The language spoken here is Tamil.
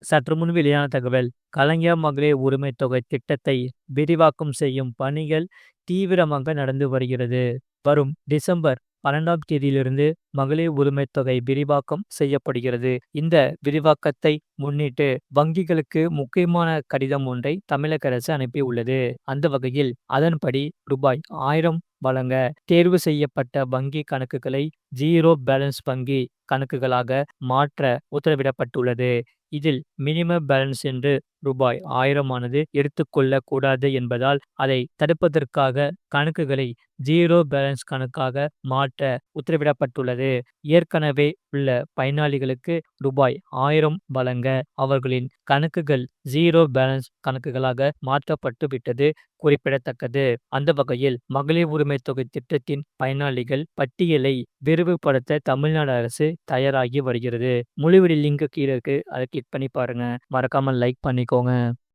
சற்று முன் வெளியான தகவல். கலைஞர் மகளிர் உரிமை தொகை திட்டத்தை விரிவாக்கம் செய்யும் பணிகள் தீவிரமாக நடந்து வருகிறது. வரும் டிசம்பர் 12ஆம் தேதியிலிருந்து மகளிர் உரிமை தொகை விரிவாக்கம் செய்யப்படுகிறது. இந்த விரிவாக்கத்தை முன்னிட்டு வங்கிகளுக்கு முக்கியமான கடிதம் ஒன்றை தமிழக அரசு அனுப்பியுள்ளது. அந்த வகையில் அதன்படி ரூபாய் 1000 வழங்க தேர்வு செய்யப்பட்ட வங்கி கணக்குகளை ஜீரோ பேலன்ஸ் வங்கி கணக்குகளாக மாற்ற உத்தரவிடப்பட்டுள்ளது. இதில் மினிமம் பேலன்ஸ் என்று ரூபாய் 1000 ஆனது எடுத்துக்கொள்ளக் கூடாது என்பதால் அதை தடுப்பதற்காக கணக்குகளை ஜீரோ பேலன்ஸ் கணக்காக மாற்ற உத்தரவிடப்பட்டுள்ளது. ஏற்கனவே உள்ள பயனாளிகளுக்கு ரூபாய் 1000 வழங்க அவர்களின் கணக்குகள் ஜீரோ பேலன்ஸ் கணக்குகளாக மாற்றப்பட்டு விட்டது குறிப்பிடத்தக்கது. அந்த வகையில் மகளிர் உரிமை தொகை திட்டத்தின் பயனாளிகள் பட்டியலை விரிவுபடுத்த தமிழ்நாடு அரசு தயாராகி வருகிறது. முழு வீடியோ லிங்க் கீழே இருக்கு. அதை கிளிக் பண்ணி பாருங்க. மறக்காம லைக் பண்ணிக்கோங்க.